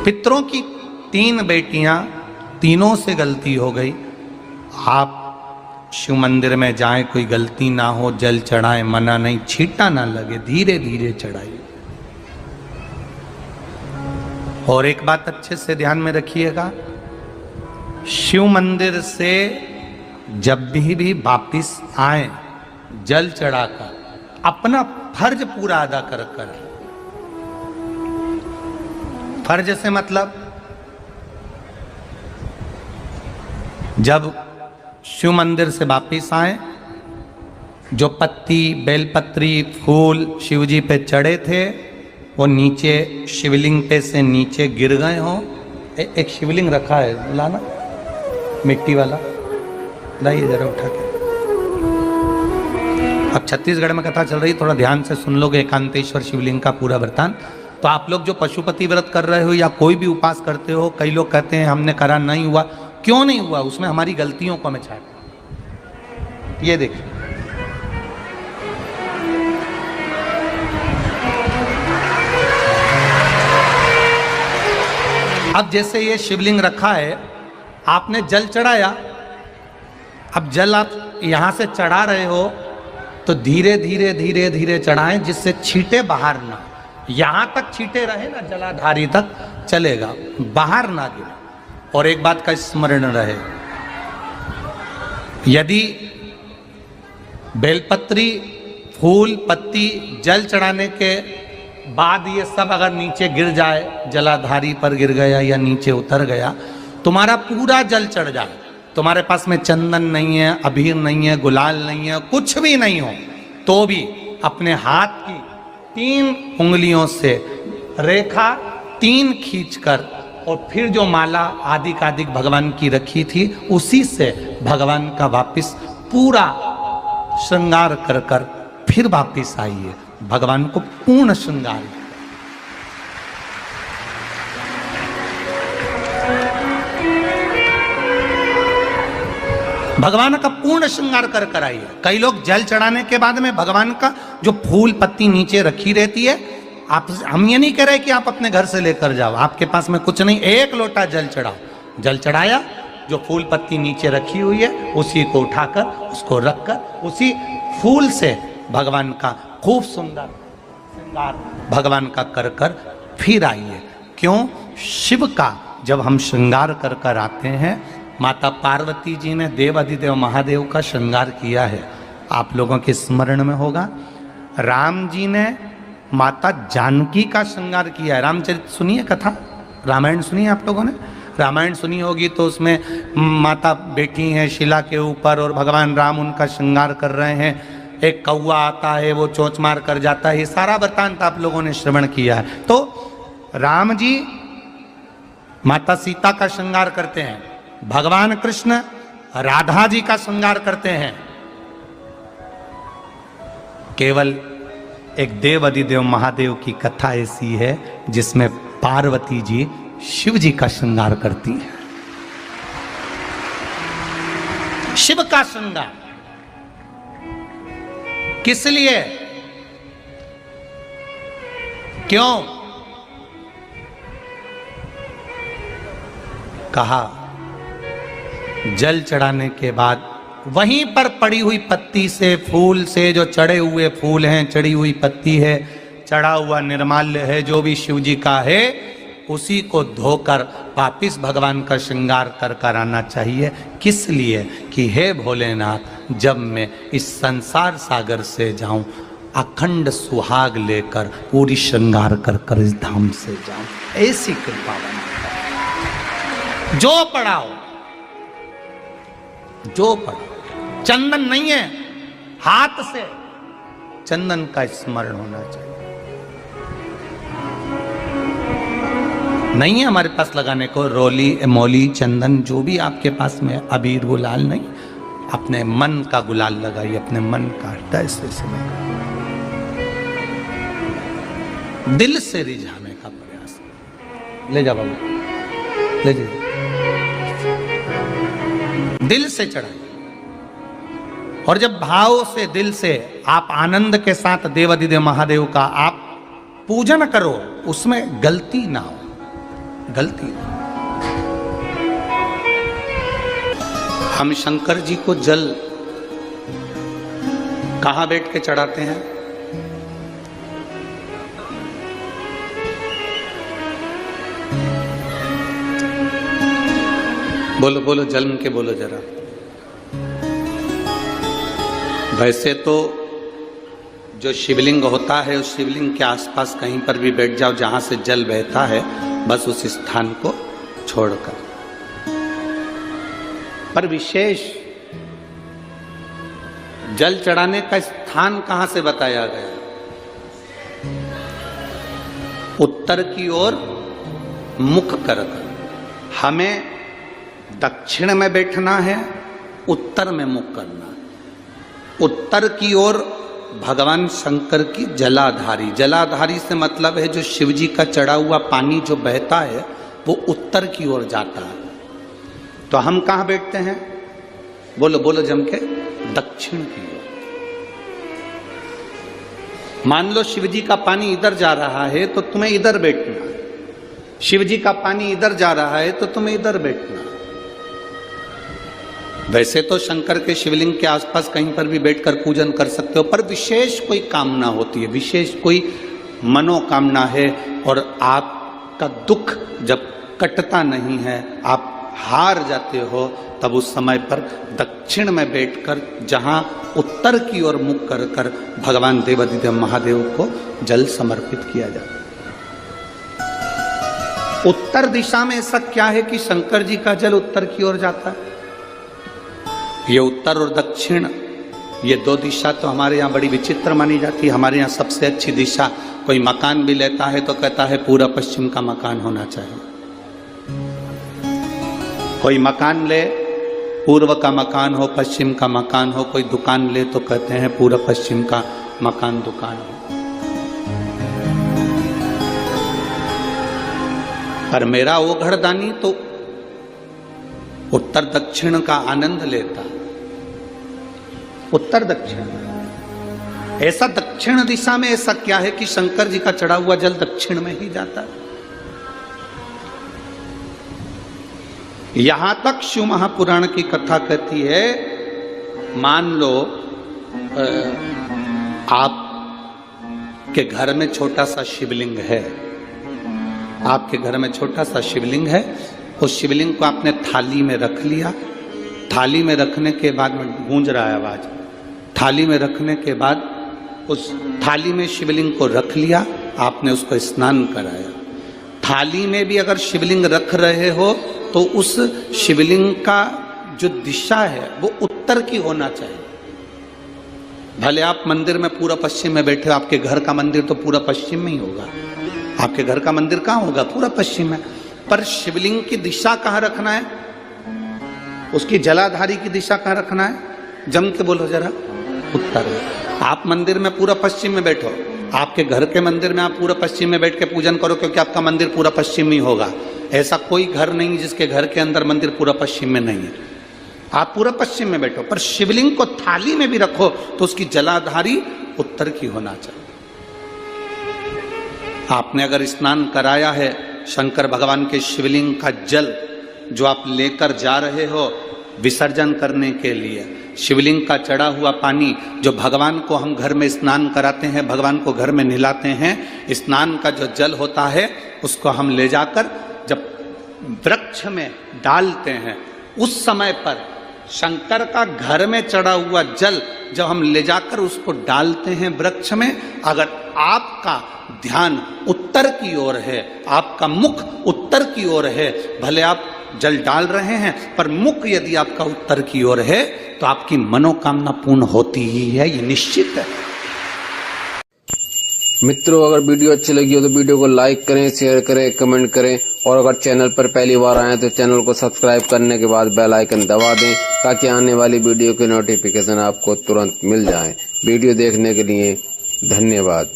पितरों की 3 बेटियां, तीनों से गलती हो गई। आप शिव मंदिर में जाएं, कोई गलती ना हो, जल चढ़ाएं, मना नहीं, छींटा ना लगे, धीरे धीरे चढ़ाइए। और एक बात अच्छे से ध्यान में रखिएगा, शिव मंदिर से जब भी वापिस आए, जल चढ़ाकर अपना फर्ज पूरा अदा कर कर। फर्ज से मतलब जब शिव मंदिर से वापिस आए, जो पत्ती, बेलपत्री, फूल शिव जी पे चढ़े थे वो नीचे शिवलिंग पे से नीचे गिर गए हों। एक शिवलिंग रखा है, लाना मिट्टी वाला, लाइए जरा उठा के। अब छत्तीसगढ़ में कथा चल रही, थोड़ा ध्यान से सुन लोगे एकांतेश्वर शिवलिंग का पूरा वृतांत। तो आप लोग जो पशुपति व्रत कर रहे हो या कोई भी उपास करते हो, कई लोग कहते हैं हमने करा नहीं हुआ। क्यों नहीं हुआ? उसमें हमारी गलतियों को हमें छाट। ये देखिए, अब जैसे ये शिवलिंग रखा है, आपने जल चढ़ाया, अब जल आप यहां से चढ़ा रहे हो तो धीरे धीरे धीरे धीरे चढ़ाएं, जिससे छींटे बाहर ना, यहां तक छींटे रहे ना, जलाधारी तक चलेगा, बाहर ना गिरे। और एक बात का स्मरण रहे, यदि बेलपत्री, फूल, पत्ती जल चढ़ाने के बाद ये सब अगर नीचे गिर जाए, जलाधारी पर गिर गया या नीचे उतर गया, तुम्हारा पूरा जल चढ़ जाए, तुम्हारे पास में चंदन नहीं है, अबीर नहीं है, गुलाल नहीं है, कुछ भी नहीं हो, तो भी अपने हाथ की 3 उंगलियों से रेखा 3 खींचकर और फिर जो माला आदिकादिक भगवान की रखी थी, उसी से भगवान का वापिस पूरा श्रृंगार कर कर फिर वापिस आइए, भगवान को पूर्ण श्रृंगार। भगवान का पूर्ण श्रृंगार कर कर आइए। कई लोग जल चढ़ाने के बाद में भगवान का जो फूल पत्ती नीचे रखी रहती है, आप, हम ये नहीं कह रहे कि आप अपने घर से लेकर जाओ, आपके पास में कुछ नहीं, 1 लोटा जल चढ़ाओ, जल चढ़ाया, जो फूल पत्ती नीचे रखी हुई है उसी को उठाकर, उसको रखकर, उसी फूल से भगवान का खूब सुंदर श्रृंगार भगवान का कर कर फिर आइए। क्यों? शिव का जब हम श्रृंगार कर कर आते हैं, माता पार्वती जी ने देव अधिदेव महादेव का श्रृंगार किया है, आप लोगों के स्मरण में होगा। राम जी ने माता जानकी का श्रृंगार किया है। रामचरित सुनिए कथा, रामायण सुनिए आप लोगों ने, रामायण सुनी होगी तो उसमें माता बैठी हैं शिला के ऊपर और भगवान राम उनका श्रृंगार कर रहे हैं। एक कौवा आता है, वो चोंच मार कर जाता है, ये सारा वृत्तांत आप लोगों ने श्रवण किया है। तो राम जी माता सीता का श्रृंगार करते हैं, भगवान कृष्ण राधा जी का श्रृंगार करते हैं। केवल एक देव अधिदेव महादेव की कथा ऐसी है जिसमें पार्वती जी शिव जी का श्रृंगार करती है। शिव का श्रृंगार किस लिए? क्यों? कहा जल चढ़ाने के बाद वहीं पर पड़ी हुई पत्ती से, फूल से, जो चढ़े हुए फूल हैं, चढ़ी हुई पत्ती है, चढ़ा हुआ निर्माल्य है, जो भी शिव जी का है, उसी को धोकर वापिस भगवान का श्रृंगार कर कर आना चाहिए। किस लिए? कि हे भोलेनाथ, जब मैं इस संसार सागर से जाऊं, अखंड सुहाग लेकर पूरी श्रृंगार कर कर इस धाम से जाऊं, ऐसी कृपा बना। जो पढ़ाओ, जो पढ़ो, चंदन नहीं है, हाथ से चंदन का स्मरण होना चाहिए। नहीं है हमारे पास लगाने को रोली, मौली, चंदन, जो भी आपके पास में, अबीर, गुलाल नहीं, अपने मन का गुलाल लगाइए, अपने मन का हृदय से लगाइए, दिल से रिझाने का प्रयास। ले जा बाबू, ले जा, दिल से चढ़ाइए। और जब भाव से, दिल से आप आनंद के साथ देवाधिदेव महादेव का आप पूजन करो, उसमें गलती ना हो। गलती। हम शंकर जी को जल कहां बैठ के चढ़ाते हैं? बोलो बोलो, जन्म के बोलो जरा। वैसे तो जो शिवलिंग होता है उस शिवलिंग के आसपास कहीं पर भी बैठ जाओ जहां से जल बहता है, बस उस स्थान को छोड़कर। पर विशेष जल चढ़ाने का स्थान कहां से बताया गया? उत्तर की ओर मुख कर। हमें दक्षिण में बैठना है, उत्तर में मुख करना। उत्तर की ओर भगवान शंकर की जलाधारी, जलाधारी से मतलब है जो शिव जी का चढ़ा हुआ पानी जो बहता है वो उत्तर की ओर जाता है। तो हम कहां बैठते हैं? बोलो बोलो जम के, दक्षिण की ओर। मान लो शिव जी का पानी इधर जा रहा है तो तुम्हें इधर बैठना, शिव जी का पानी इधर जा रहा है तो तुम्हें इधर बैठना। वैसे तो शंकर के शिवलिंग के आसपास कहीं पर भी बैठकर पूजन कर सकते हो, पर विशेष कोई कामना होती है, विशेष कोई मनोकामना है और आपका दुख जब कटता नहीं है, आप हार जाते हो, तब उस समय पर दक्षिण में बैठकर जहां उत्तर की ओर मुख कर कर भगवान देवाधिदेव महादेव को जल समर्पित किया जाता है। उत्तर दिशा में ऐसा क्या है कि शंकर जी का जल उत्तर की ओर जाता है? ये उत्तर और दक्षिण, ये दो दिशा तो हमारे यहाँ बड़ी विचित्र मानी जाती है। हमारे यहाँ सबसे अच्छी दिशा, कोई मकान भी लेता है तो कहता है पूरा पश्चिम का मकान होना चाहिए। कोई मकान ले, पूर्व का मकान हो, पश्चिम का मकान हो। कोई दुकान ले तो कहते हैं पूरा पश्चिम का मकान दुकान हो। पर मेरा वो घरदानी तो उत्तर दक्षिण का आनंद लेता, उत्तर दक्षिण। ऐसा दक्षिण दिशा में ऐसा क्या है कि शंकर जी का चढ़ा हुआ जल दक्षिण में ही जाता है? यहां तक शिव महापुराण की कथा कहती है, मान लो आपके घर में छोटा सा शिवलिंग है, आपके घर में छोटा सा शिवलिंग है, उस शिवलिंग को आपने थाली में रख लिया। थाली में रखने के बाद में गूंज रहा है आवाज, थाली में रखने के बाद उस थाली में शिवलिंग को रख लिया, आपने उसको स्नान कराया। थाली में भी अगर शिवलिंग रख रहे हो तो उस शिवलिंग का जो दिशा है वो उत्तर की होना चाहिए। भले आप मंदिर में पूरा पश्चिम में बैठे हो, आपके घर का मंदिर तो पूरा पश्चिम में ही होगा। आपके घर का मंदिर कहाँ होगा? पूरा पश्चिम में। पर शिवलिंग की दिशा कहाँ रखना है? उसकी जलाधारी की दिशा कहाँ रखना है? जम के बोलो जरा, उत्तर में। आप मंदिर में पूरा पश्चिम में बैठो, आपके घर के मंदिर में आप पूरा पश्चिम में बैठ के पूजन करो, क्योंकि आपका मंदिर पूरा पश्चिम ही होगा। ऐसा कोई घर नहीं जिसके घर के अंदर मंदिर पूरा पश्चिम में नहीं है। आप पूरा पश्चिम में बैठो, पर शिवलिंग को थाली में भी रखो तो उसकी जलाधारी उत्तर की होना चाहिए। आपने अगर स्नान कराया है, शंकर भगवान के शिवलिंग का जल जो आप लेकर जा रहे हो विसर्जन करने के लिए, शिवलिंग का चढ़ा हुआ पानी जो भगवान को हम घर में स्नान कराते हैं, भगवान को घर में नहलाते हैं, स्नान का जो जल होता है उसको हम ले जाकर जब वृक्ष में डालते हैं, उस समय पर शंकर का घर में चढ़ा हुआ जल जब हम ले जाकर उसको डालते हैं वृक्ष में, अगर आपका ध्यान उत्तर की ओर है, आपका मुख उत्तर की ओर है, भले आप जल डाल रहे हैं पर मुख यदि आपका उत्तर की ओर है तो आपकी मनोकामना पूर्ण होती ही है, ये निश्चित है। मित्रों, अगर वीडियो अच्छी लगी हो तो वीडियो को लाइक करें, शेयर करें, कमेंट करें और अगर चैनल पर पहली बार आए तो चैनल को सब्सक्राइब करने के बाद बेल आइकन दबा दें ताकि आने वाली वीडियो की नोटिफिकेशन आपको तुरंत मिल जाए। वीडियो देखने के लिए धन्यवाद।